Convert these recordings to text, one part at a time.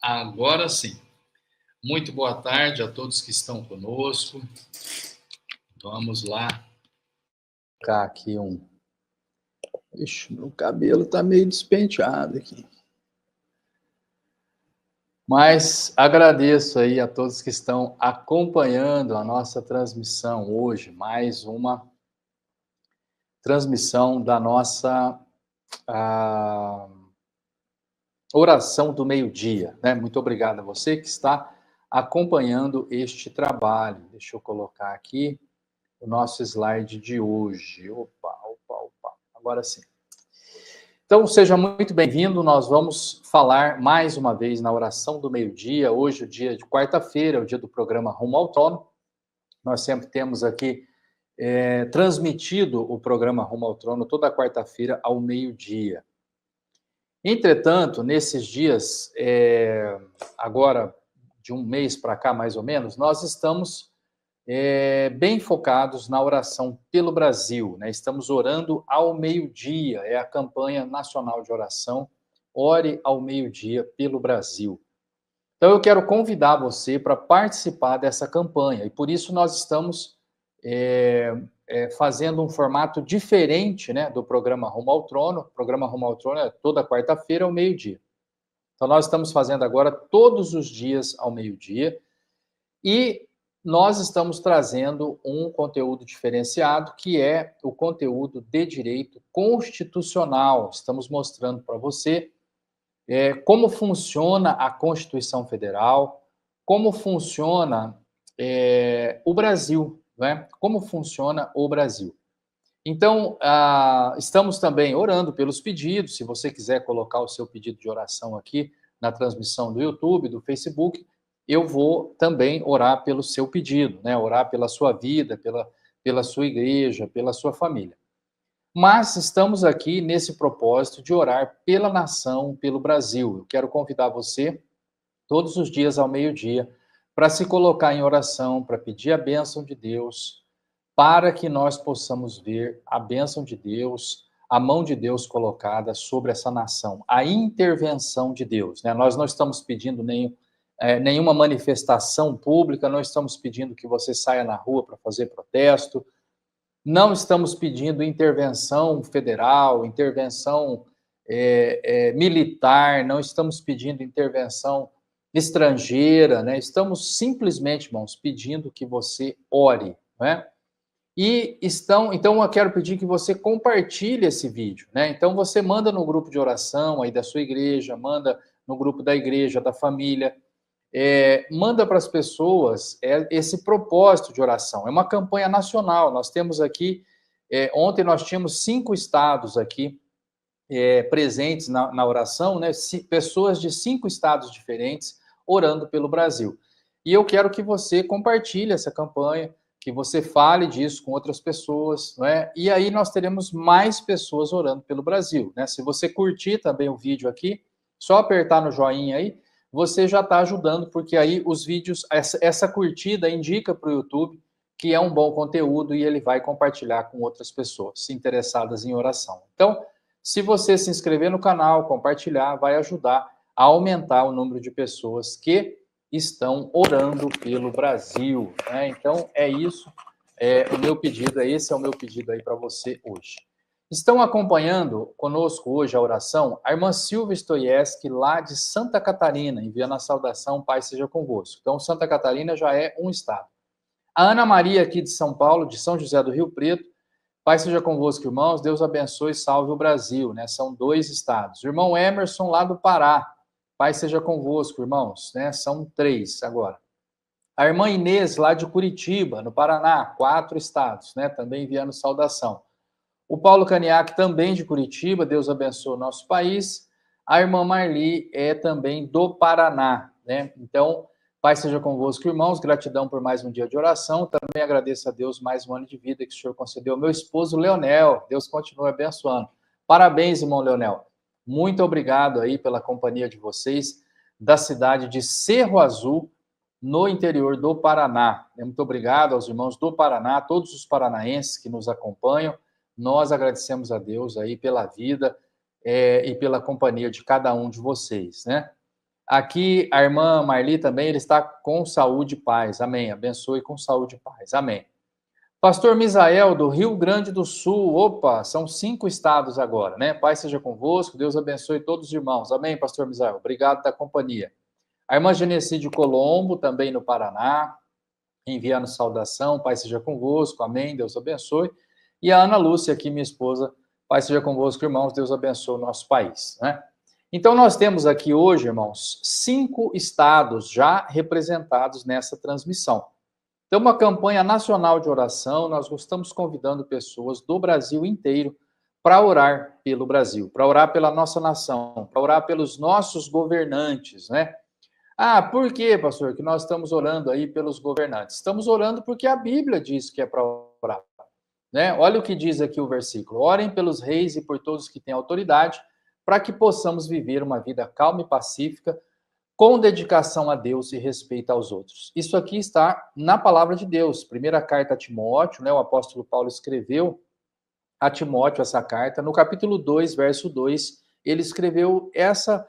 Agora sim. Muito boa tarde a todos que estão conosco. Vamos lá. Vou colocar aqui um... Ixi, meu cabelo tá meio despenteado aqui. Mas agradeço aí a todos que estão acompanhando a nossa transmissão hoje. Mais uma transmissão da nossa oração do meio-dia, né? Muito obrigado a você que está acompanhando este trabalho. Deixa eu colocar aqui o nosso slide de hoje. Opa. Agora sim. Então, seja muito bem-vindo. Nós vamos falar mais uma vez na oração do meio-dia. Hoje, o dia de quarta-feira, é o dia do programa Rumo ao Trono. Nós sempre temos aqui transmitido o programa Rumo ao Trono toda quarta-feira ao meio-dia. Entretanto, nesses dias, agora de um mês para cá, mais ou menos, nós estamos bem focados na oração pelo Brasil, né? Estamos orando ao meio-dia, é a campanha nacional de oração, Ore ao Meio-Dia pelo Brasil. Então, eu quero convidar você para participar dessa campanha, e por isso nós estamos fazendo um formato diferente, né, do programa Rumo ao Trono. O programa Rumo ao Trono é toda quarta-feira ao meio-dia. Então, nós estamos fazendo agora todos os dias ao meio-dia, e nós estamos trazendo um conteúdo diferenciado, que é o conteúdo de direito constitucional. Estamos mostrando para você como funciona a Constituição Federal, como funciona o Brasil, né? Como funciona o Brasil. Então, estamos também orando pelos pedidos. Se você quiser colocar o seu pedido de oração aqui na transmissão do YouTube, do Facebook, eu vou também orar pelo seu pedido, né? Orar pela sua vida, pela sua igreja, pela sua família. Mas estamos aqui nesse propósito de orar pela nação, pelo Brasil. Eu quero convidar você, todos os dias ao meio-dia, para se colocar em oração, para pedir a bênção de Deus, para que nós possamos ver a bênção de Deus, a mão de Deus colocada sobre essa nação, a intervenção de Deus, né? Nós não estamos pedindo nenhuma manifestação pública, não estamos pedindo que você saia na rua para fazer protesto, não estamos pedindo intervenção federal, intervenção militar, não estamos pedindo intervenção estrangeira, né? Estamos simplesmente, irmãos, pedindo que você ore, né? Então eu quero pedir que você compartilhe esse vídeo, né? Então você manda no grupo de oração aí da sua igreja, manda no grupo da igreja, da família, manda para as pessoas esse propósito de oração. É uma campanha nacional. Nós temos aqui, ontem nós tínhamos 5 estados aqui presentes na oração, né? Pessoas de 5 estados diferentes orando pelo Brasil. E eu quero que você compartilhe essa campanha, que você fale disso com outras pessoas, não é? E aí nós teremos mais pessoas orando pelo Brasil, né? Se você curtir também o vídeo aqui, só apertar no joinha aí, você já está ajudando, porque aí os vídeos, essa curtida indica para o YouTube que é um bom conteúdo e ele vai compartilhar com outras pessoas interessadas em oração. Então, se você se inscrever no canal, compartilhar, vai ajudar a aumentar o número de pessoas que estão orando pelo Brasil, né? Então, é isso, o meu pedido, esse é o meu pedido aí para você hoje. Estão acompanhando conosco hoje a oração a irmã Silvia Stoieski, lá de Santa Catarina, enviando a saudação, Pai seja convosco. Então, Santa Catarina já é um estado. A Ana Maria, aqui de São Paulo, de São José do Rio Preto, Pai seja convosco, irmãos, Deus abençoe e salve o Brasil, né? São 2 estados. O irmão Emerson, lá do Pará, Pai seja convosco, irmãos, né? São 3 agora. A irmã Inês, lá de Curitiba, no Paraná, 4 estados, né? Também enviando saudação. O Paulo Caniac, também de Curitiba, Deus abençoe o nosso país. A irmã Marli é também do Paraná, né? Então, Pai seja convosco, irmãos, gratidão por mais um dia de oração. Também agradeço a Deus mais um ano de vida que o Senhor concedeu ao meu esposo, Leonel. Deus continue abençoando. Parabéns, irmão Leonel. Muito obrigado aí pela companhia de vocês, da cidade de Cerro Azul, no interior do Paraná. Muito obrigado aos irmãos do Paraná, todos os paranaenses que nos acompanham. Nós agradecemos a Deus aí pela vida e pela companhia de cada um de vocês, né? Aqui, a irmã Marli também, ele está com saúde e paz. Amém. Abençoe com saúde e paz. Amém. Pastor Misael, do Rio Grande do Sul. Opa, são 5 estados agora, né? Paz seja convosco, Deus abençoe todos os irmãos. Amém, Pastor Misael. Obrigado da companhia. A irmã Genecide Colombo, também no Paraná, enviando saudação. Paz seja convosco. Amém, Deus abençoe. E a Ana Lúcia, aqui, minha esposa. Paz seja convosco, irmãos. Deus abençoe o nosso país, né? Então, nós temos aqui hoje, irmãos, 5 estados já representados nessa transmissão. Então, uma campanha nacional de oração, nós estamos convidando pessoas do Brasil inteiro para orar pelo Brasil, para orar pela nossa nação, para orar pelos nossos governantes, né? Ah, por que, pastor, que nós estamos orando aí pelos governantes? Estamos orando porque a Bíblia diz que é para orar, né? Olha o que diz aqui o versículo: orem pelos reis e por todos que têm autoridade, para que possamos viver uma vida calma e pacífica, com dedicação a Deus e respeito aos outros. Isso aqui está na palavra de Deus. Primeira carta a Timóteo, né? O apóstolo Paulo escreveu a Timóteo essa carta. No capítulo 2, verso 2, ele escreveu essa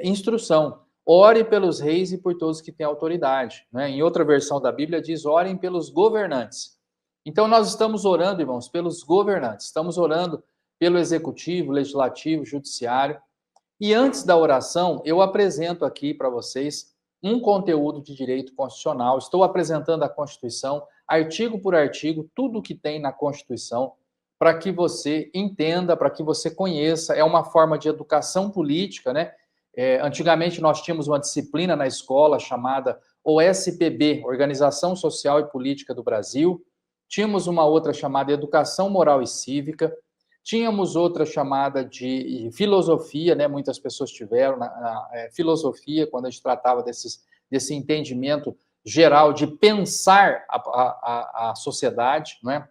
instrução. Ore pelos reis e por todos que têm autoridade, né? Em outra versão da Bíblia diz, orem pelos governantes. Então, nós estamos orando, irmãos, pelos governantes. Estamos orando pelo executivo, legislativo, judiciário. E antes da oração, eu apresento aqui para vocês um conteúdo de direito constitucional. Estou apresentando a Constituição, artigo por artigo, tudo que tem na Constituição, para que você entenda, para que você conheça. É uma forma de educação política, né? Antigamente nós tínhamos uma disciplina na escola chamada OSPB, Organização Social e Política do Brasil. Tínhamos uma outra chamada Educação Moral e Cívica. Tínhamos outra chamada de filosofia, né? Muitas pessoas tiveram filosofia, quando a gente tratava desse entendimento geral de pensar a sociedade, né?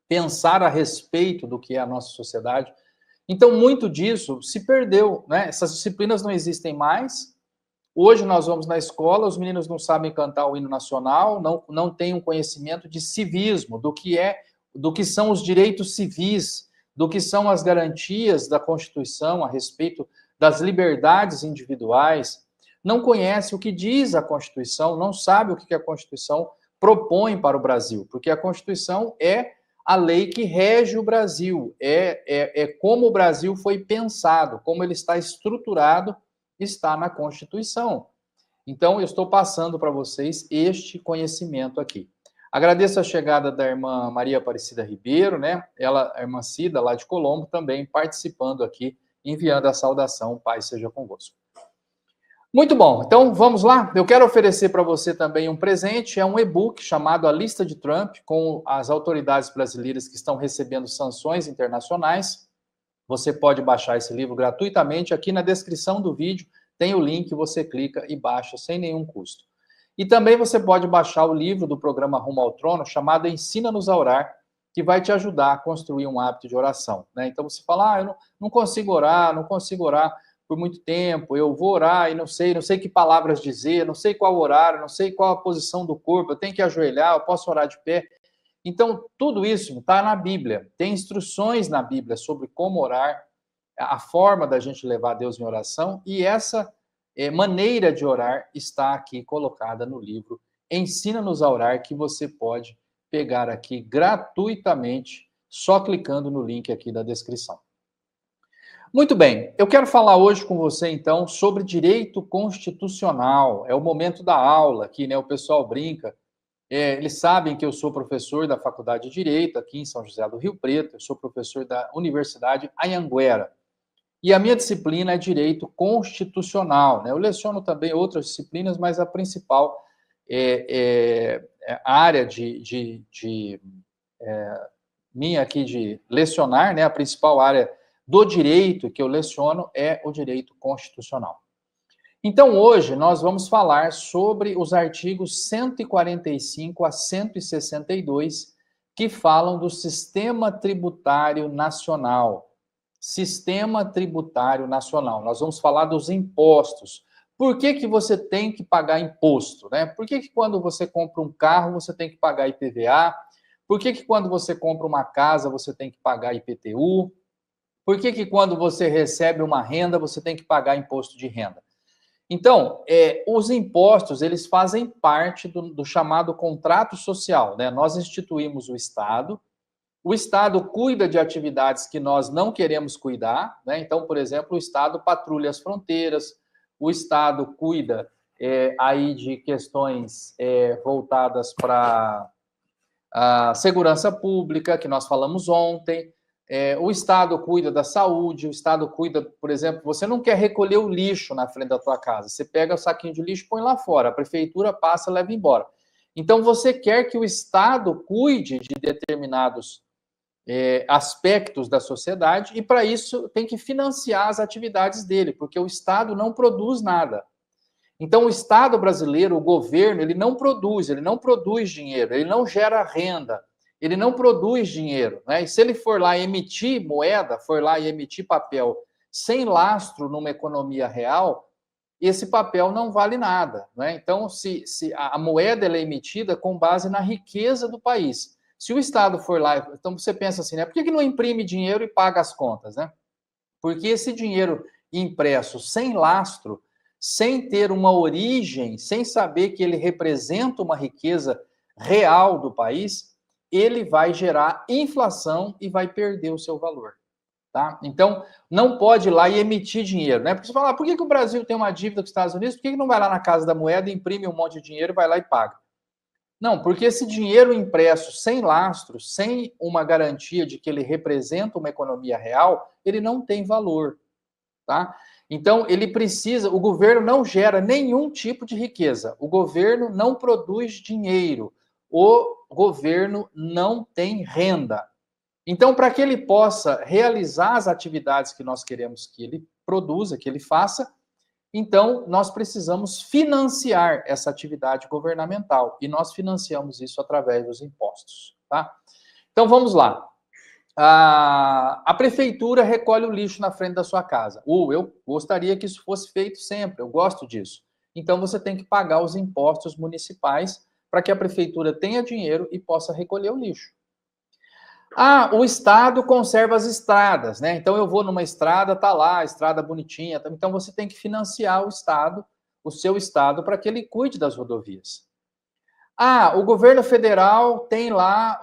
Pensar a respeito do que é a nossa sociedade. Então, muito disso se perdeu, né? Essas disciplinas não existem mais. Hoje nós vamos na escola, os meninos não sabem cantar o hino nacional, não têm um conhecimento de civismo, do que são os direitos civis, do que são as garantias da Constituição a respeito das liberdades individuais. Não conhece o que diz a Constituição, não sabe o que a Constituição propõe para o Brasil, porque a Constituição é a lei que rege o Brasil, é como o Brasil foi pensado, como ele está estruturado, está na Constituição. Então, eu estou passando para vocês este conhecimento aqui. Agradeço a chegada da irmã Maria Aparecida Ribeiro, né? Ela, a irmã Cida, lá de Colombo, também participando aqui, enviando a saudação, Pai seja convosco. Muito bom, então vamos lá. Eu quero oferecer para você também um presente, é um e-book chamado A Lista de Trump, com as autoridades brasileiras que estão recebendo sanções internacionais. Você pode baixar esse livro gratuitamente. Aqui na descrição do vídeo tem o link, você clica e baixa sem nenhum custo. E também você pode baixar o livro do programa Rumo ao Trono, chamado Ensina-nos a Orar, que vai te ajudar a construir um hábito de oração, né? Então você fala, eu não consigo orar por muito tempo, eu vou orar e não sei que palavras dizer, não sei qual horário, não sei qual a posição do corpo, eu tenho que ajoelhar, eu posso orar de pé. Então, tudo isso está na Bíblia. Tem instruções na Bíblia sobre como orar, a forma da gente levar Deus em oração, e essa maneira de orar está aqui colocada no livro Ensina-nos a Orar, que você pode pegar aqui gratuitamente, só clicando no link aqui da descrição. Muito bem, eu quero falar hoje com você, então, sobre direito constitucional. É o momento da aula aqui, né? O pessoal brinca. Eles sabem que eu sou professor da Faculdade de Direito, aqui em São José do Rio Preto, eu sou professor da Universidade Anhanguera. E a minha disciplina é Direito Constitucional, né? Eu leciono também outras disciplinas, mas a principal a área minha aqui de lecionar, né? A principal área do direito que eu leciono é o Direito Constitucional. Então, hoje, nós vamos falar sobre os artigos 145 a 162, que falam do Sistema Tributário Nacional. Sistema Tributário Nacional. Nós vamos falar dos impostos. Por que você tem que pagar imposto, né? Por que quando você compra um carro, você tem que pagar IPVA? Por que quando você compra uma casa, você tem que pagar IPTU? Por que quando você recebe uma renda, você tem que pagar imposto de renda? Então, os impostos, eles fazem parte do chamado contrato social, né? Nós instituímos o Estado cuida de atividades que nós não queremos cuidar, né? Então, por exemplo, o Estado patrulha as fronteiras, o Estado cuida aí de questões voltadas para a segurança pública, que nós falamos ontem, o Estado cuida da saúde, o Estado cuida, por exemplo, você não quer recolher o lixo na frente da tua casa, você pega o saquinho de lixo e põe lá fora, a prefeitura passa e leva embora. Então, você quer que o Estado cuide de determinados aspectos da sociedade e, para isso, tem que financiar as atividades dele, porque o Estado não produz nada. Então, o Estado brasileiro, o governo, ele não produz dinheiro, ele não gera renda, ele não produz dinheiro, né? E se ele for lá emitir moeda, for lá e emitir papel sem lastro numa economia real, esse papel não vale nada, né? Então, se a moeda ela é emitida com base na riqueza do país. Se o Estado for lá, então você pensa assim, né? Por que não imprime dinheiro e paga as contas, né? Porque esse dinheiro impresso sem lastro, sem ter uma origem, sem saber que ele representa uma riqueza real do país, ele vai gerar inflação e vai perder o seu valor. Tá? Então, não pode ir lá e emitir dinheiro, né? Porque você fala, por que o Brasil tem uma dívida com os Estados Unidos? Por que não vai lá na Casa da Moeda, imprime um monte de dinheiro, vai lá e paga? Não, porque esse dinheiro impresso sem lastro, sem uma garantia de que ele representa uma economia real, ele não tem valor, tá? Então, ele precisa, o governo não gera nenhum tipo de riqueza, o governo não produz dinheiro, o governo não tem renda. Então, para que ele possa realizar as atividades que nós queremos que ele produza, que ele faça, então nós precisamos financiar essa atividade governamental e nós financiamos isso através dos impostos, tá? Então vamos lá. A prefeitura recolhe o lixo na frente da sua casa. Eu gostaria que isso fosse feito sempre, eu gosto disso. Então você tem que pagar os impostos municipais para que a prefeitura tenha dinheiro e possa recolher o lixo. O Estado conserva as estradas, né? Então eu vou numa estrada, tá lá, a estrada bonitinha. Então você tem que financiar o Estado, o seu Estado, para que ele cuide das rodovias. O governo federal tem lá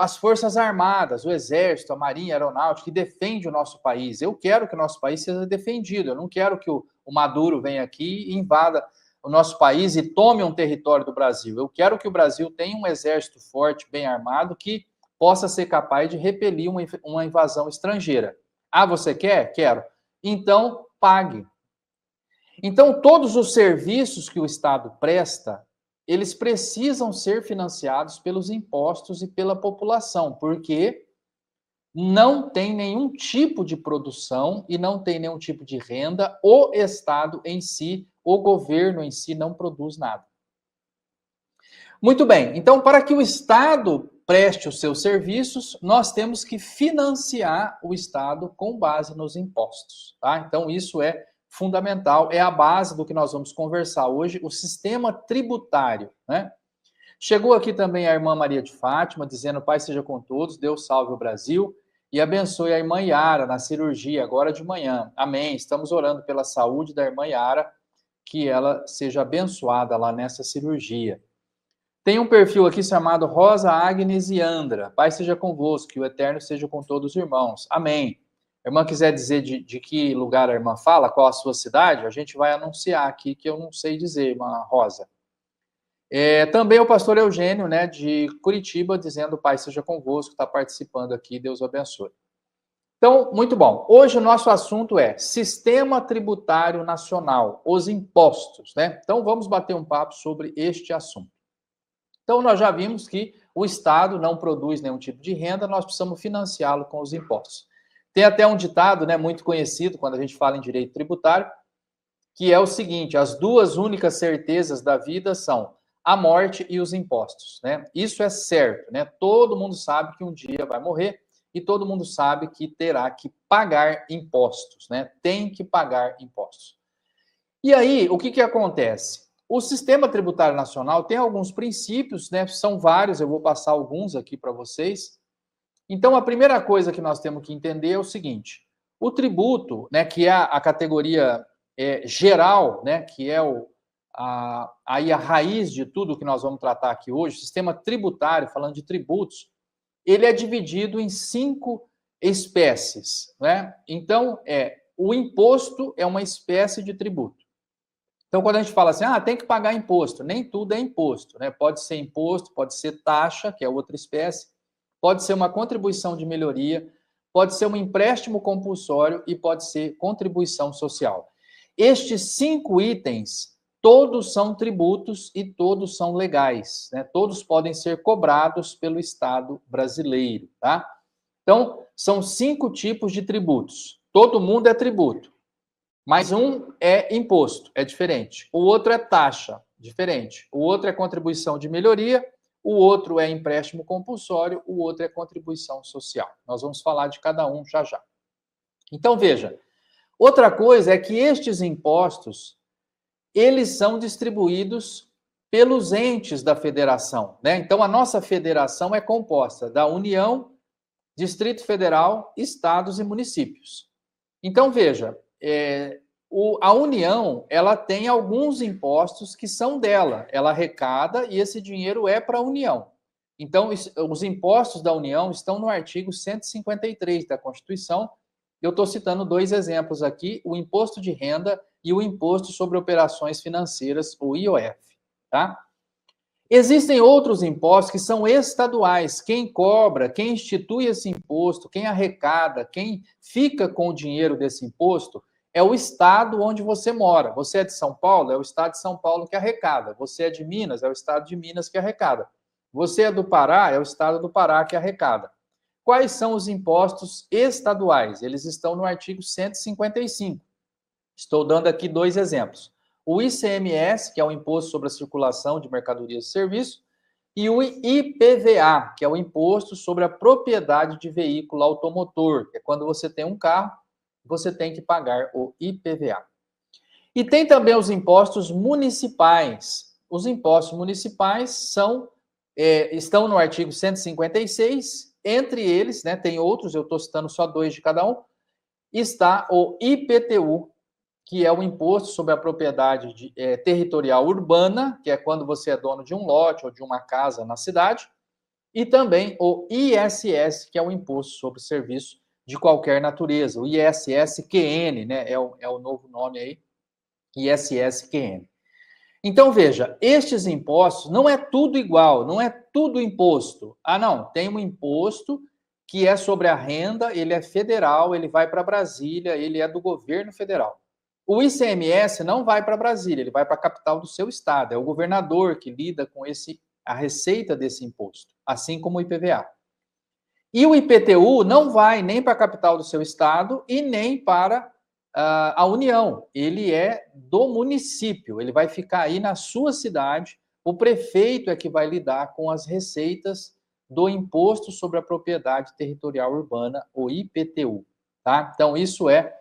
as Forças Armadas, o Exército, a Marinha, a Aeronáutica, que defende o nosso país. Eu quero que o nosso país seja defendido. Eu não quero que o Maduro venha aqui e invada o nosso país e tome um território do Brasil. Eu quero que o Brasil tenha um exército forte, bem armado, que possa ser capaz de repelir uma invasão estrangeira. Você quer? Quero. Então, pague. Então, todos os serviços que o Estado presta, eles precisam ser financiados pelos impostos e pela população, porque não tem nenhum tipo de produção e não tem nenhum tipo de renda, o Estado em si, o governo em si não produz nada. Muito bem, então para que o Estado preste os seus serviços, nós temos que financiar o Estado com base nos impostos, tá? Então isso é fundamental, é a base do que nós vamos conversar hoje, o sistema tributário, né? Chegou aqui também a irmã Maria de Fátima, dizendo, Pai seja com todos, Deus salve o Brasil e abençoe a irmã Yara na cirurgia agora de manhã. Amém. Estamos orando pela saúde da irmã Yara, que ela seja abençoada lá nessa cirurgia. Tem um perfil aqui chamado Rosa Agnes e Andra. Pai seja convosco, que o Eterno seja com todos os irmãos. Amém. A irmã quiser dizer de que lugar a irmã fala, qual a sua cidade, a gente vai anunciar aqui, que eu não sei dizer, irmã Rosa. Também o pastor Eugênio, né, de Curitiba, dizendo Pai seja convosco, está participando aqui, Deus o abençoe. Então, muito bom. Hoje o nosso assunto é Sistema Tributário Nacional, os impostos, né? Então vamos bater um papo sobre este assunto. Então, nós já vimos que o Estado não produz nenhum tipo de renda, nós precisamos financiá-lo com os impostos. Tem até um ditado, né, muito conhecido quando a gente fala em direito tributário, que é o seguinte: as duas únicas certezas da vida são a morte e os impostos, né? Isso é certo, né? Todo mundo sabe que um dia vai morrer e todo mundo sabe que terá que pagar impostos, né? Tem que pagar impostos. E aí, o que acontece? O Sistema Tributário Nacional tem alguns princípios, né? São vários, eu vou passar alguns aqui para vocês. Então, a primeira coisa que nós temos que entender é o seguinte: o tributo, né, que é a categoria geral, né, que é aí a raiz de tudo que nós vamos tratar aqui hoje, o sistema tributário, falando de tributos, ele é dividido em 5 espécies, né? Então, o imposto é uma espécie de tributo. Então, quando a gente fala assim, tem que pagar imposto, nem tudo é imposto, né? Pode ser imposto, pode ser taxa, que é outra espécie, pode ser uma contribuição de melhoria, pode ser um empréstimo compulsório e pode ser contribuição social. Estes 5 itens, todos são tributos e todos são legais, né? Todos podem ser cobrados pelo Estado brasileiro, tá? Então, são 5 tipos de tributos. Todo mundo é tributo. Mas um é imposto, é diferente. O outro é taxa, diferente. O outro é contribuição de melhoria, o outro é empréstimo compulsório, o outro é contribuição social. Nós vamos falar de cada um já já. Então, veja, outra coisa é que estes impostos, eles são distribuídos pelos entes da federação, né? Então, a nossa federação é composta da União, Distrito Federal, estados e municípios. Então, veja, a União, ela tem alguns impostos que são dela, ela arrecada e esse dinheiro é para a União. Então, os impostos da União estão no artigo 153 da Constituição. Eu estou citando 2 exemplos aqui, o imposto de renda e o imposto sobre operações financeiras, o IOF, tá? Existem outros impostos que são estaduais. Quem cobra, quem institui esse imposto, quem arrecada, quem fica com o dinheiro desse imposto é o estado onde você mora. Você é de São Paulo, é o estado de São Paulo que arrecada. Você é de Minas, é o estado de Minas que arrecada. Você é do Pará, é o estado do Pará que arrecada. Quais são os impostos estaduais? Eles estão no artigo 155. Estou dando aqui 2 exemplos. O ICMS, que é o Imposto sobre a Circulação de Mercadorias e Serviços, e o IPVA, que é o Imposto sobre a Propriedade de Veículo Automotor, que é quando você tem um carro, você tem que pagar o IPVA. E tem também os impostos municipais. Os impostos municipais estão no artigo 156, entre eles, né, tem outros, eu estou citando só 2 de cada um, está o IPTU, que é o Imposto sobre a Propriedade Territorial Urbana, que é quando você é dono de um lote ou de uma casa na cidade, e também o ISS, que é o Imposto sobre Serviço de qualquer natureza, o ISS-QN, né, é o novo nome aí, ISS-QN. Então, veja, estes impostos não é tudo igual, não é tudo imposto. Não, tem um imposto que é sobre a renda, ele é federal, ele vai para Brasília, ele é do governo federal. O ICMS não vai para Brasília, ele vai para a capital do seu estado. É o governador que lida com a receita desse imposto, assim como o IPVA. E o IPTU não vai nem para a capital do seu estado e nem para a União. Ele é do município, ele vai ficar aí na sua cidade. O prefeito é que vai lidar com as receitas do Imposto sobre a Propriedade Territorial Urbana, o IPTU. Tá? Então, isso é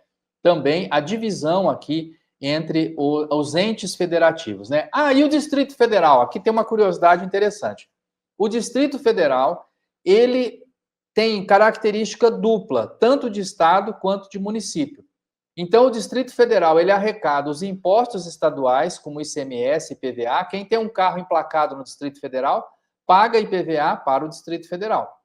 também a divisão aqui entre os entes federativos, né? E o Distrito Federal? Aqui tem uma curiosidade interessante. O Distrito Federal, ele tem característica dupla, tanto de estado quanto de município. Então, o Distrito Federal, ele arrecada os impostos estaduais, como ICMS e IPVA. Quem tem um carro emplacado no Distrito Federal, paga IPVA para o Distrito Federal.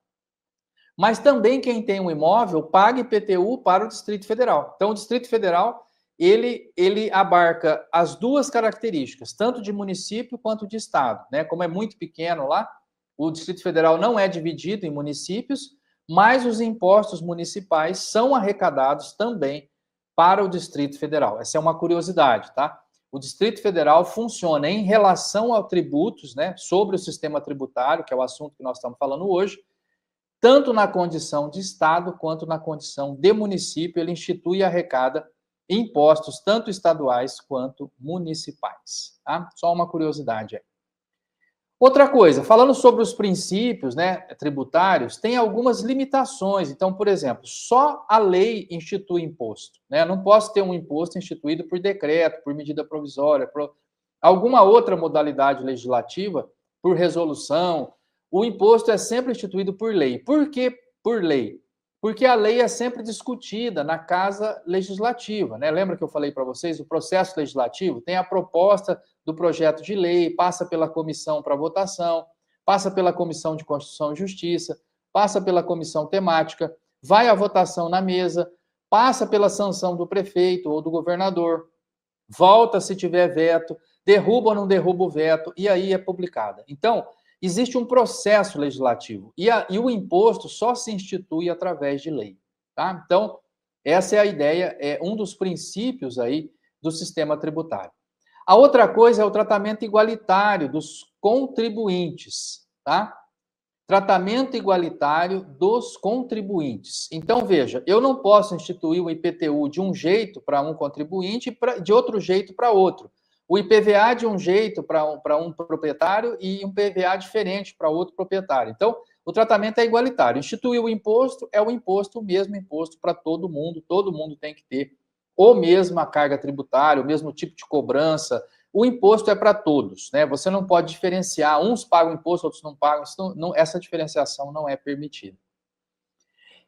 Mas também quem tem um imóvel paga IPTU para o Distrito Federal. Então, o Distrito Federal, ele abarca as 2 características, tanto de município quanto de estado, né? Como é muito pequeno lá, o Distrito Federal não é dividido em municípios, mas os impostos municipais são arrecadados também para o Distrito Federal. Essa é uma curiosidade, tá? O Distrito Federal funciona em relação a tributos, né? Sobre o sistema tributário, que é o assunto que nós estamos falando hoje, tanto na condição de estado quanto na condição de município, ele institui e arrecada impostos tanto estaduais quanto municipais. Tá? Só uma curiosidade aí. Outra coisa, falando sobre os princípios, né, tributários, tem algumas limitações. Então, por exemplo, só a lei institui imposto, né? Eu não posso ter um imposto instituído por decreto, por medida provisória, por alguma outra modalidade legislativa, por resolução. O imposto é sempre instituído por lei. Por que por lei? Porque a lei é sempre discutida na Casa Legislativa, né? Lembra que eu falei para vocês, o processo legislativo tem a proposta do projeto de lei, passa pela comissão para votação, passa pela Comissão de Constituição e Justiça, passa pela comissão temática, vai à votação na mesa, passa pela sanção do prefeito ou do governador, volta se tiver veto, derruba ou não derruba o veto, e aí é publicada. Então, existe um processo legislativo, e o imposto só se institui através de lei. Tá? Então, essa é a ideia, é um dos princípios aí do sistema tributário. A outra coisa é o tratamento igualitário dos contribuintes, tá? Tratamento igualitário dos contribuintes. Então, veja, eu não posso instituir o IPTU de um jeito para um contribuinte e de outro jeito para outro. O IPVA de um jeito para um proprietário e um PVA diferente para outro proprietário. Então, o tratamento é igualitário. Instituir o imposto é o imposto, o mesmo imposto para todo mundo tem que ter ou mesma carga tributária, o mesmo tipo de cobrança. O imposto é para todos, né? Você não pode diferenciar, uns pagam imposto, outros não pagam, essa diferenciação não é permitida.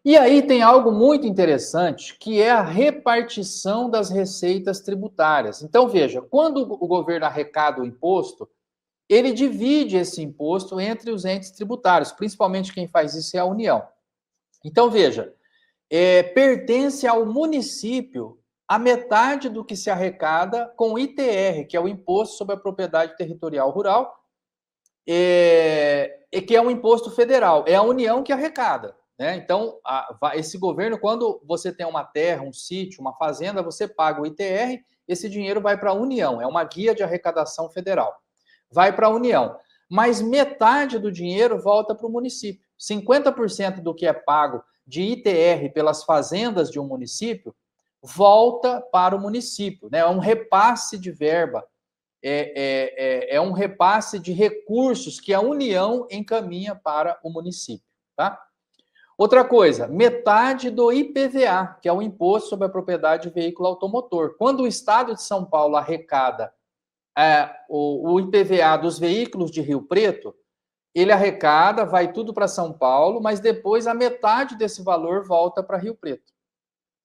E aí tem algo muito interessante, que é a repartição das receitas tributárias. Então, veja, quando o governo arrecada o imposto, ele divide esse imposto entre os entes tributários, principalmente quem faz isso é a União. Então, veja, pertence ao município a metade do que se arrecada com o ITR, que é o Imposto sobre a Propriedade Territorial Rural, que é um imposto federal. É a União que arrecada. Né? Então, esse governo, quando você tem uma terra, um sítio, uma fazenda, você paga o ITR, esse dinheiro vai para a União. É uma guia de arrecadação federal. Vai para a União. Mas metade do dinheiro volta para o município. 50% do que é pago de ITR pelas fazendas de um município volta para o município, né? É um repasse de verba, é um repasse de recursos que a União encaminha para o município, tá? Outra coisa, metade do IPVA, que é o Imposto sobre a Propriedade de Veículo Automotor. Quando o Estado de São Paulo arrecada o IPVA dos veículos de Rio Preto, ele arrecada, vai tudo para São Paulo, mas depois a metade desse valor volta para Rio Preto.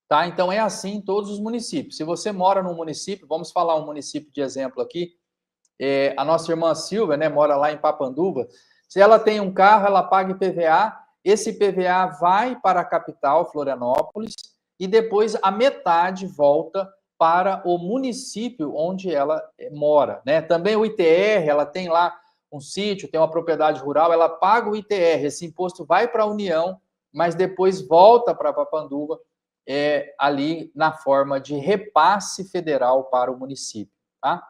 Tá? Então é assim em todos os municípios. Se você mora num município, vamos falar um município de exemplo aqui, a nossa irmã Silvia, né, mora lá em Papanduva. Se ela tem um carro, ela paga IPVA, esse IPVA vai para a capital, Florianópolis, e depois a metade volta para o município onde ela mora. Né? Também o ITR, ela tem lá um sítio, tem uma propriedade rural, ela paga o ITR, esse imposto vai para a União, mas depois volta para Papanduva, ali na forma de repasse federal para o município. Tá?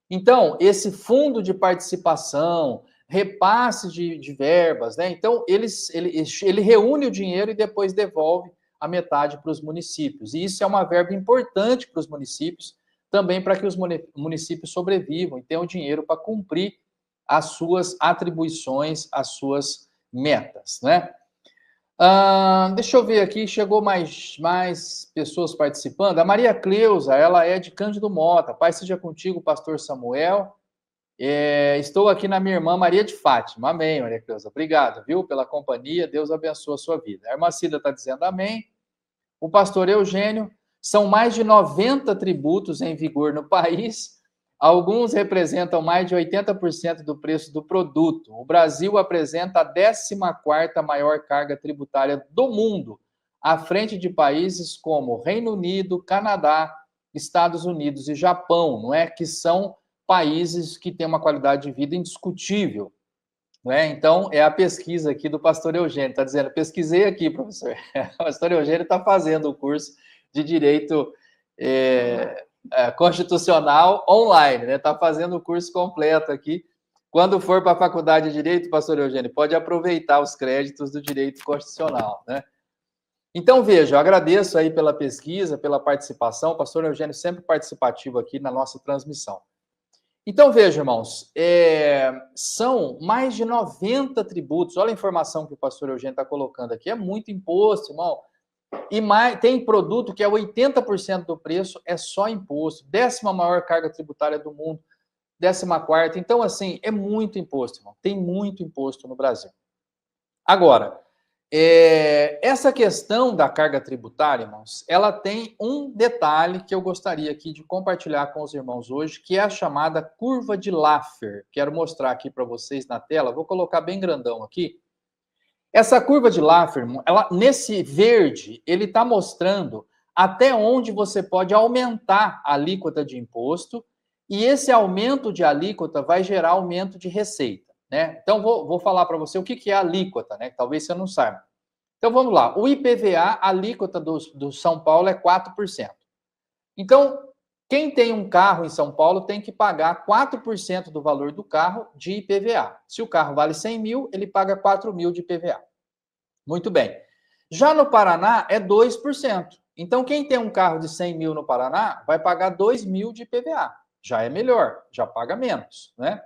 Então, esse fundo de participação, repasse de verbas, né? Então, ele reúne o dinheiro e depois devolve a metade para os municípios. E isso é uma verba importante para os municípios, também para que os municípios sobrevivam e tenham dinheiro para cumprir as suas atribuições, as suas metas, né? Deixa eu ver aqui, chegou mais pessoas participando. A Maria Cleusa, ela é de Cândido Mota. Pai seja contigo, pastor Samuel. Estou aqui na minha irmã Maria de Fátima. Amém, Maria Cleusa. Obrigado, viu, pela companhia. Deus abençoe a sua vida. A irmã Cida está dizendo amém. O pastor Eugênio, são mais de 90 tributos em vigor no país. Alguns representam mais de 80% do preço do produto. O Brasil apresenta a 14ª maior carga tributária do mundo, à frente de países como Reino Unido, Canadá, Estados Unidos e Japão, não é? Que são países que têm uma qualidade de vida indiscutível. Não é? Então, é a pesquisa aqui do pastor Eugênio. Está dizendo, pesquisei aqui, professor. O pastor Eugênio está fazendo o curso de Direito Constitucional online, né? Está fazendo o curso completo aqui. Quando for para a faculdade de Direito, pastor Eugênio, pode aproveitar os créditos do Direito Constitucional, né? Então, veja, eu agradeço aí pela pesquisa, pela participação. O pastor Eugênio sempre participativo aqui na nossa transmissão. Então, veja, irmãos, são mais de 90 tributos. Olha a informação que o pastor Eugênio está colocando aqui. É muito imposto, irmão. E tem produto que é 80% do preço, é só imposto. 10ª maior carga tributária do mundo, 14ª. Então, assim, é muito imposto, irmão. Tem muito imposto no Brasil. Agora, Essa questão da carga tributária, irmãos, ela tem um detalhe que eu gostaria aqui de compartilhar com os irmãos hoje, que é a chamada curva de Laffer. Quero mostrar aqui para vocês na tela, vou colocar bem grandão aqui. Essa curva de Laffer, ela, nesse verde, ele está mostrando até onde você pode aumentar a alíquota de imposto, e esse aumento de alíquota vai gerar aumento de receita. Né? Então, vou falar para você o que é a alíquota, né? Talvez você não saiba. Então, vamos lá. O IPVA, a alíquota do São Paulo é 4%. Então, quem tem um carro em São Paulo tem que pagar 4% do valor do carro de IPVA. Se o carro vale 100 mil, ele paga 4 mil de IPVA. Muito bem. Já no Paraná, é 2%. Então, quem tem um carro de 100 mil no Paraná vai pagar 2 mil de IPVA. Já é melhor, já paga menos, né?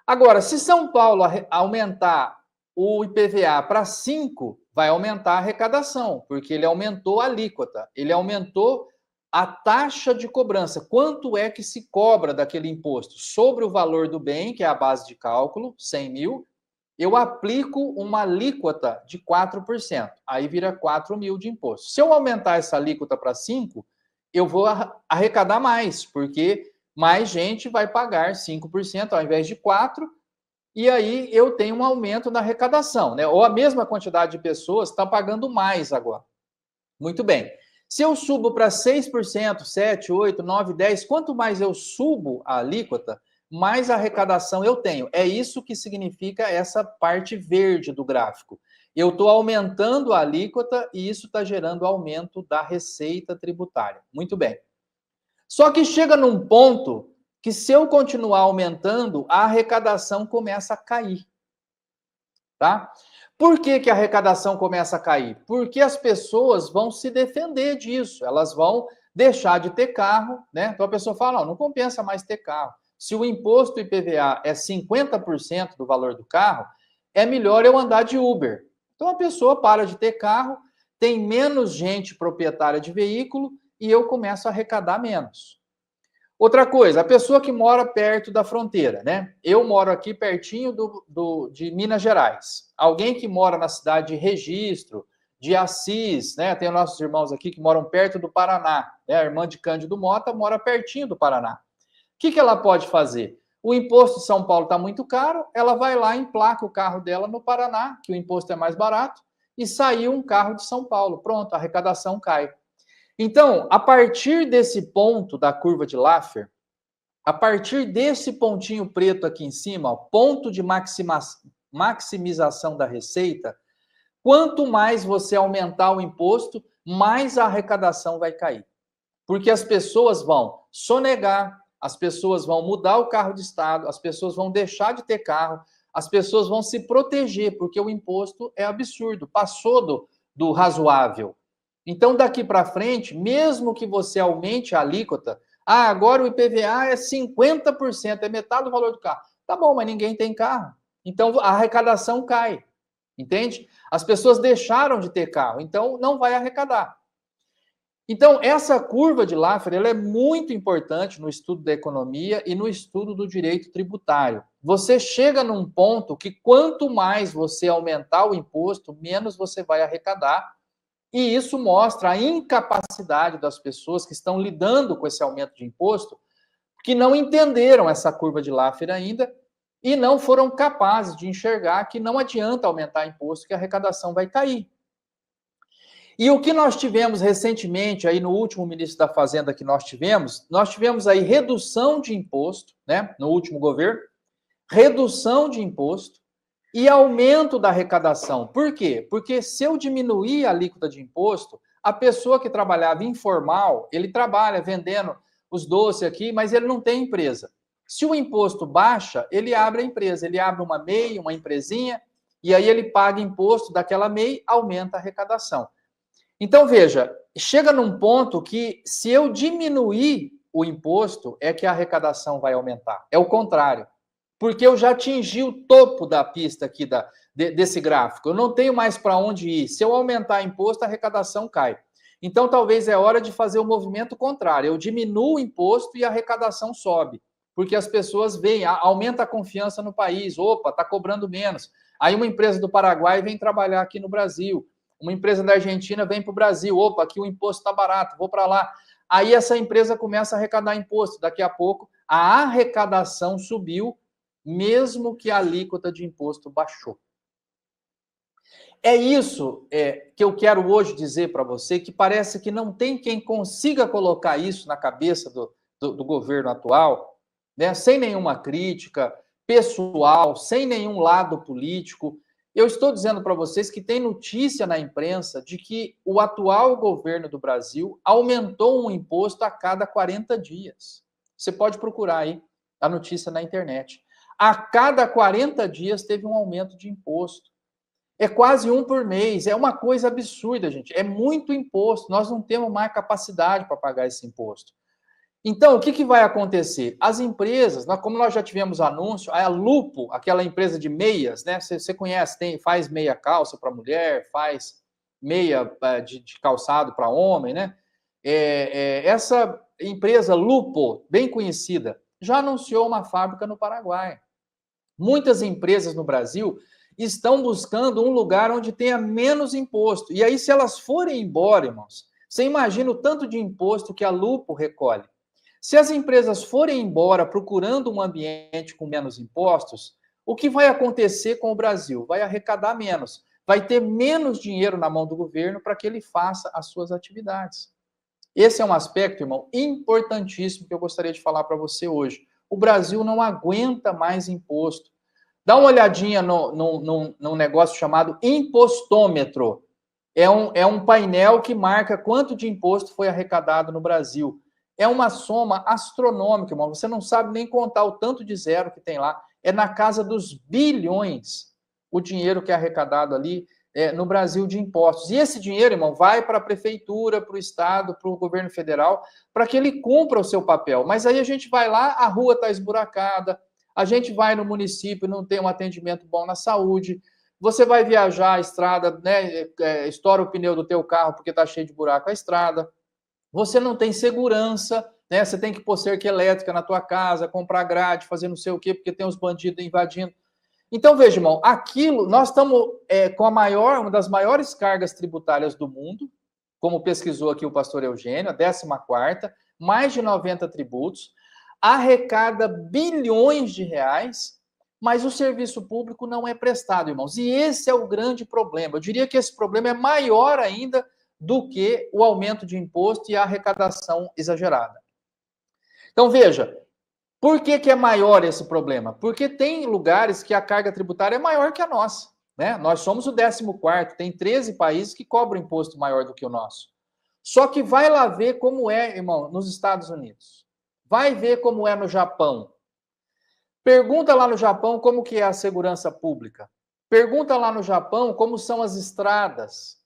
Agora, se São Paulo aumentar o IPVA para 5%, vai aumentar a arrecadação, porque ele aumentou a alíquota, ele aumentou a taxa de cobrança. Quanto é que se cobra daquele imposto? Sobre o valor do bem, que é a base de cálculo, 100 mil, eu aplico uma alíquota de 4%. Aí vira 4 mil de imposto. Se eu aumentar essa alíquota para 5%, eu vou arrecadar mais, porque mais gente vai pagar 5% ao invés de 4%, e aí eu tenho um aumento na arrecadação, né? Ou a mesma quantidade de pessoas está pagando mais agora. Muito bem. Se eu subo para 6%, 7%, 8%, 9%, 10%, quanto mais eu subo a alíquota, mais arrecadação eu tenho. É isso que significa essa parte verde do gráfico. Eu estou aumentando a alíquota e isso está gerando aumento da receita tributária. Muito bem. Só que chega num ponto que, se eu continuar aumentando, a arrecadação começa a cair. Tá? Por que a arrecadação começa a cair? Porque as pessoas vão se defender disso, elas vão deixar de ter carro, né? Então a pessoa fala, não compensa mais ter carro. Se o imposto IPVA é 50% do valor do carro, é melhor eu andar de Uber. Então a pessoa para de ter carro, tem menos gente proprietária de veículo e eu começo a arrecadar menos. Outra coisa, a pessoa que mora perto da fronteira, né? Eu moro aqui pertinho de Minas Gerais. Alguém que mora na cidade de Registro, de Assis, né? Tem nossos irmãos aqui que moram perto do Paraná. Né? A irmã de Cândido Mota mora pertinho do Paraná. O que ela pode fazer? O imposto de São Paulo está muito caro, ela vai lá e emplaca o carro dela no Paraná, que o imposto é mais barato, e saiu um carro de São Paulo. Pronto, a arrecadação cai. Então, a partir desse ponto da curva de Laffer, a partir desse pontinho preto aqui em cima, ó, ponto de maximização da receita, quanto mais você aumentar o imposto, mais a arrecadação vai cair. Porque as pessoas vão sonegar, as pessoas vão mudar o carro de estado, as pessoas vão deixar de ter carro, as pessoas vão se proteger, porque o imposto é absurdo, passou do razoável. Então, daqui para frente, mesmo que você aumente a alíquota, agora o IPVA é 50%, é metade do valor do carro. Tá bom, mas ninguém tem carro. Então, a arrecadação cai, entende? As pessoas deixaram de ter carro, então não vai arrecadar. Então, essa curva de Laffer, ela é muito importante no estudo da economia e no estudo do direito tributário. Você chega num ponto que quanto mais você aumentar o imposto, menos você vai arrecadar. E isso mostra a incapacidade das pessoas que estão lidando com esse aumento de imposto, que não entenderam essa curva de Laffer ainda e não foram capazes de enxergar que não adianta aumentar imposto, que a arrecadação vai cair. E o que nós tivemos recentemente, aí no último ministro da Fazenda que nós tivemos aí redução de imposto, né, no último governo, redução de imposto, e aumento da arrecadação. Por quê? Porque se eu diminuir a alíquota de imposto, a pessoa que trabalhava informal, ele trabalha vendendo os doces aqui, mas ele não tem empresa. Se o imposto baixa, ele abre a empresa, ele abre uma MEI, uma empresinha, e aí ele paga imposto daquela MEI, aumenta a arrecadação. Então, veja, chega num ponto que se eu diminuir o imposto, é que a arrecadação vai aumentar. É o contrário. Porque eu já atingi o topo da pista aqui desse gráfico. Eu não tenho mais para onde ir. Se eu aumentar imposto, a arrecadação cai. Então, talvez é hora de fazer o movimento contrário. Eu diminuo o imposto e a arrecadação sobe. porque as pessoas veem, aumenta a confiança no país, opa, está cobrando menos. Aí uma empresa do Paraguai vem trabalhar aqui no Brasil, uma empresa da Argentina vem para o Brasil, opa, aqui o imposto está barato, vou para lá. Aí essa empresa começa a arrecadar imposto, daqui a pouco a arrecadação subiu, mesmo que a alíquota de imposto baixou. É isso que eu quero hoje dizer para você, que parece que não tem quem consiga colocar isso na cabeça do governo atual, né, sem nenhuma crítica pessoal, sem nenhum lado político. Eu estou dizendo para vocês que tem notícia na imprensa de que o atual governo do Brasil aumentou um imposto a cada 40 dias. Você pode procurar aí a notícia na internet. A cada 40 dias teve um aumento de imposto. É quase um por mês, é uma coisa absurda, gente. É muito imposto, nós não temos mais capacidade para pagar esse imposto. Então, o que vai acontecer? As empresas, como nós já tivemos anúncio, a Lupo, aquela empresa de meias, né? Você conhece, faz meia calça para mulher, faz meia de calçado para homem, né? Essa empresa Lupo, bem conhecida, já anunciou uma fábrica no Paraguai. Muitas empresas no Brasil estão buscando um lugar onde tenha menos imposto. E aí, se elas forem embora, irmãos, você imagina o tanto de imposto que a Lupo recolhe. Se as empresas forem embora procurando um ambiente com menos impostos, o que vai acontecer com o Brasil? Vai arrecadar menos, vai ter menos dinheiro na mão do governo para que ele faça as suas atividades. Esse é um aspecto, irmão, importantíssimo que eu gostaria de falar para você hoje. O Brasil não aguenta mais imposto. Dá uma olhadinha num negócio chamado impostômetro. É um painel que marca quanto de imposto foi arrecadado no Brasil. É uma soma astronômica, irmão. Você não sabe nem contar o tanto de zero que tem lá. É na casa dos bilhões o dinheiro que é arrecadado ali no Brasil de impostos. E esse dinheiro, irmão, vai para a prefeitura, para o Estado, para o governo federal, para que ele cumpra o seu papel. Mas aí a gente vai lá, a rua está esburacada, a gente vai no município, não tem um atendimento bom na saúde, você vai viajar a estrada, né, estoura o pneu do teu carro porque está cheio de buraco a estrada, você não tem segurança, né, você tem que pôr cerca elétrica na tua casa, comprar grade, fazer não sei o quê, porque tem uns bandidos invadindo. Então, veja, irmão, nós estamos com uma das maiores cargas tributárias do mundo, como pesquisou aqui o pastor Eugênio, a 14ª, mais de 90 tributos, arrecada bilhões de reais, mas o serviço público não é prestado, irmãos. E esse é o grande problema. Eu diria que esse problema é maior ainda do que o aumento de imposto e a arrecadação exagerada. Então, veja, por que é maior esse problema? Porque tem lugares que a carga tributária é maior que a nossa, né? Nós somos o 14º, tem 13 países que cobram imposto maior do que o nosso. Só que vai lá ver como é, irmão, nos Estados Unidos. Vai ver como é no Japão. Pergunta lá no Japão como que é a segurança pública. Pergunta lá no Japão como são as estradas.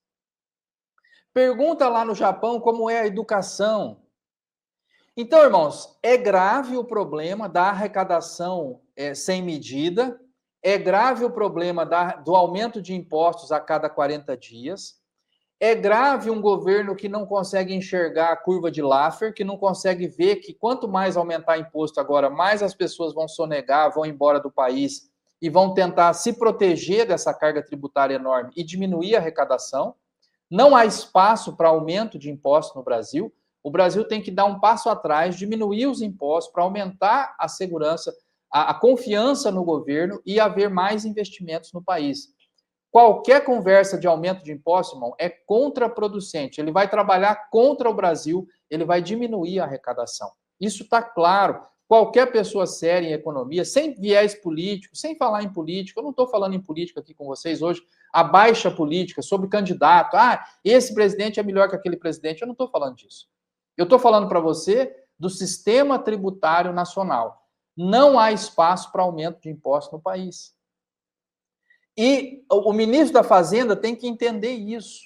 Pergunta lá no Japão como é a educação. Então, irmãos, é grave o problema da arrecadação sem medida, é grave o problema do aumento de impostos a cada 40 dias, é grave um governo que não consegue enxergar a curva de Laffer, que não consegue ver que quanto mais aumentar imposto agora, mais as pessoas vão sonegar, vão embora do país e vão tentar se proteger dessa carga tributária enorme e diminuir a arrecadação. Não há espaço para aumento de impostos no Brasil. O Brasil tem que dar um passo atrás, diminuir os impostos para aumentar a segurança, a confiança no governo e haver mais investimentos no país. Qualquer conversa de aumento de impostos, irmão, é contraproducente. Ele vai trabalhar contra o Brasil, ele vai diminuir a arrecadação. Isso está claro. Qualquer pessoa séria em economia, sem viés político, sem falar em política, eu não estou falando em política aqui com vocês hoje, a baixa política, sobre candidato, esse presidente é melhor que aquele presidente, eu não estou falando disso. Eu estou falando para você do sistema tributário nacional. Não há espaço para aumento de impostos no país. E o ministro da Fazenda tem que entender isso.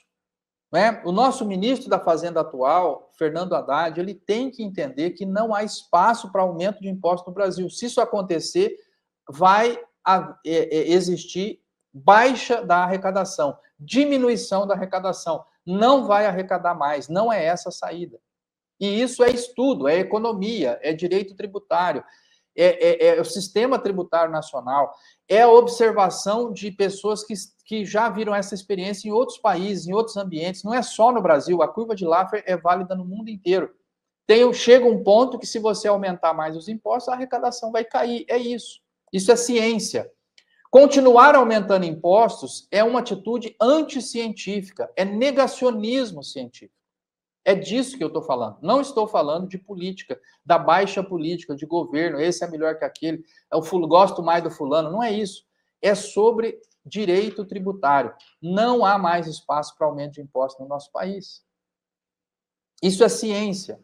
Né? O nosso ministro da Fazenda atual, Fernando Haddad, ele tem que entender que não há espaço para aumento de impostos no Brasil. Se isso acontecer, vai existir baixa da arrecadação, diminuição da arrecadação. Não vai arrecadar mais, não é essa a saída. E isso é estudo, é economia, é direito tributário. é o sistema tributário nacional, é a observação de pessoas que já viram essa experiência em outros países, em outros ambientes, não é só no Brasil, a curva de Laffer é válida no mundo inteiro. Chega um ponto que se você aumentar mais os impostos, a arrecadação vai cair, é isso. Isso é ciência. Continuar aumentando impostos é uma atitude anticientífica, é negacionismo científico. É disso que eu estou falando. Não estou falando de política, da baixa política, de governo, esse é melhor que aquele, gosto mais do fulano. Não é isso. É sobre direito tributário. Não há mais espaço para aumento de impostos no nosso país. Isso é ciência.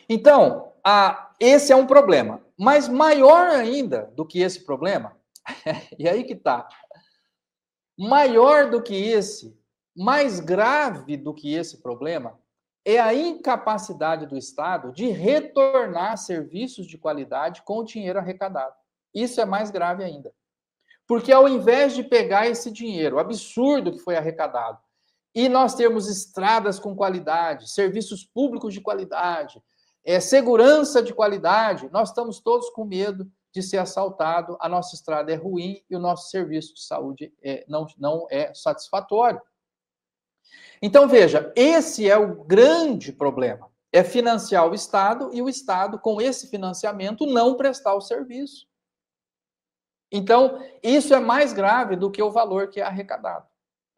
Então, esse é um problema. Mas maior ainda do que esse problema, e aí que está, maior do que esse, mais grave do que esse problema, é a incapacidade do Estado de retornar serviços de qualidade com o dinheiro arrecadado. Isso é mais grave ainda. Porque ao invés de pegar esse dinheiro absurdo que foi arrecadado, e nós termos estradas com qualidade, serviços públicos de qualidade, segurança de qualidade, nós estamos todos com medo de ser assaltado, a nossa estrada é ruim e o nosso serviço de saúde não é satisfatório. Então, veja, esse é o grande problema, é financiar o Estado e o Estado, com esse financiamento, não prestar o serviço. Então, isso é mais grave do que o valor que é arrecadado.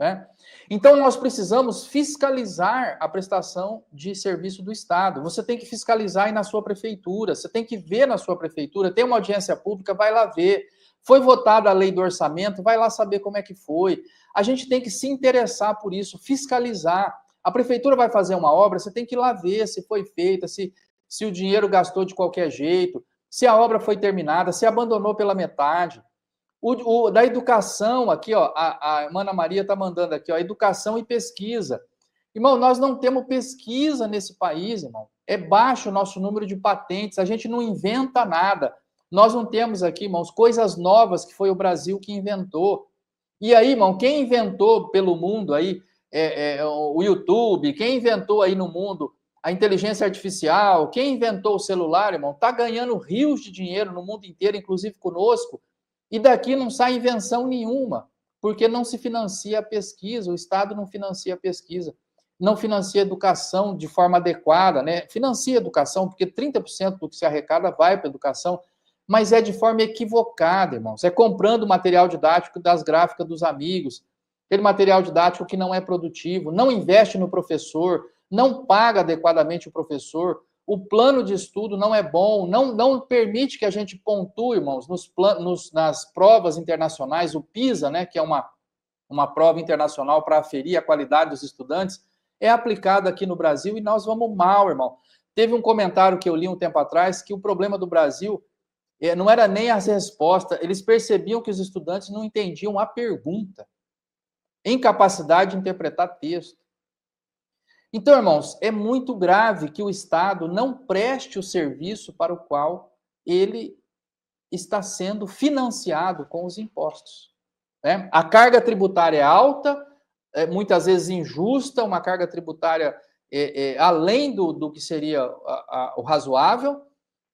Né? Então, nós precisamos fiscalizar a prestação de serviço do Estado. Você tem que fiscalizar aí na sua prefeitura, você tem que ver na sua prefeitura, tem uma audiência pública, vai lá ver. Foi votada a lei do orçamento, vai lá saber como é que foi. A gente tem que se interessar por isso, fiscalizar. A prefeitura vai fazer uma obra, você tem que ir lá ver se foi feita, se o dinheiro gastou de qualquer jeito, se a obra foi terminada, se abandonou pela metade. Da educação, aqui, ó, a Ana Maria está mandando aqui, ó, educação e pesquisa. Irmão, nós não temos pesquisa nesse país, irmão. É baixo o nosso número de patentes, a gente não inventa nada. Nós não temos aqui, irmãos, coisas novas que foi o Brasil que inventou. E aí, irmão, quem inventou pelo mundo aí o YouTube, quem inventou aí no mundo a inteligência artificial, quem inventou o celular, irmão, está ganhando rios de dinheiro no mundo inteiro, inclusive conosco. E daqui não sai invenção nenhuma, porque não se financia a pesquisa, o Estado não financia a pesquisa, não financia a educação de forma adequada, né? Financia a educação, porque 30% do que se arrecada vai para a educação, mas é de forma equivocada, irmãos. É comprando material didático das gráficas dos amigos, aquele material didático que não é produtivo, não investe no professor, não paga adequadamente o professor, o plano de estudo não é bom, não permite que a gente pontue, irmãos, nas provas internacionais, o PISA, né, que é uma prova internacional para aferir a qualidade dos estudantes, é aplicado aqui no Brasil e nós vamos mal, irmão. Teve um comentário que eu li um tempo atrás que o problema do Brasil não era nem as respostas, eles percebiam que os estudantes não entendiam a pergunta. Incapacidade de interpretar texto. Então, irmãos, é muito grave que o Estado não preste o serviço para o qual ele está sendo financiado com os impostos. Né? A carga tributária é alta, muitas vezes injusta, uma carga tributária além do que seria o razoável,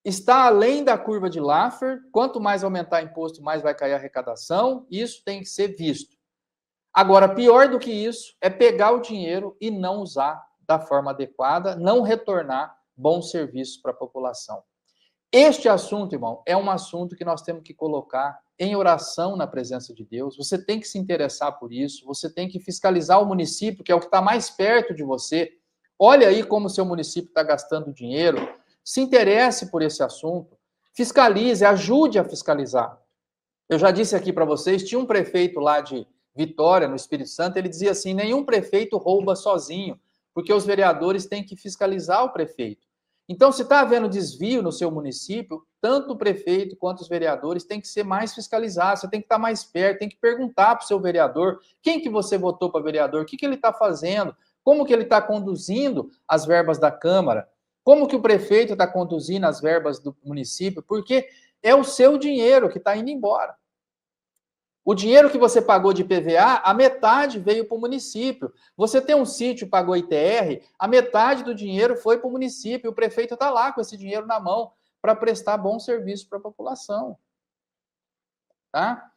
está além da curva de Laffer, quanto mais aumentar imposto, mais vai cair a arrecadação, isso tem que ser visto. Agora, pior do que isso é pegar o dinheiro e não usar da forma adequada, não retornar bons serviços para a população. Este assunto, irmão, é um assunto que nós temos que colocar em oração na presença de Deus. Você tem que se interessar por isso, você tem que fiscalizar o município, que é o que está mais perto de você. Olha aí como o seu município está gastando dinheiro. Se interesse por esse assunto, fiscalize, ajude a fiscalizar. Eu já disse aqui para vocês, tinha um prefeito lá de Vitória, no Espírito Santo, ele dizia assim, nenhum prefeito rouba sozinho, porque os vereadores têm que fiscalizar o prefeito. Então, se está havendo desvio no seu município, tanto o prefeito quanto os vereadores têm que ser mais fiscalizados, você tem que estar mais perto, tem que perguntar para o seu vereador, quem que você votou para vereador, o que ele está fazendo, como que ele está conduzindo as verbas da Câmara, como que o prefeito está conduzindo as verbas do município, porque é o seu dinheiro que está indo embora. O dinheiro que você pagou de IPVA, a metade veio para o município. Você tem um sítio, pagou ITR, a metade do dinheiro foi para o município. O prefeito está lá com esse dinheiro na mão para prestar bom serviço para a população. Tá?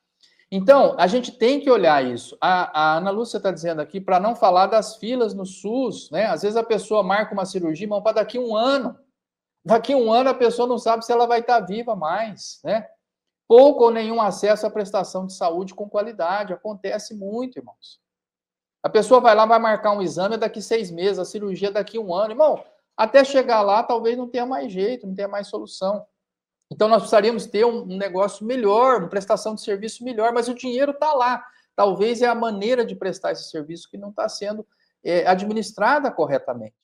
Então, a gente tem que olhar isso. A Ana Lúcia está dizendo aqui para não falar das filas no SUS, né? Às vezes a pessoa marca uma cirurgia, irmão, para daqui a um ano. Daqui a um ano a pessoa não sabe se ela vai estar viva mais, né? Pouco ou nenhum acesso à prestação de saúde com qualidade. Acontece muito, irmãos. A pessoa vai lá, vai marcar um exame daqui 6 meses, a cirurgia daqui a um ano. Irmão, até chegar lá, talvez não tenha mais jeito, não tenha mais solução. Então, nós precisaríamos ter um negócio melhor, uma prestação de serviço melhor, mas o dinheiro está lá. Talvez é a maneira de prestar esse serviço que não está sendo administrada corretamente.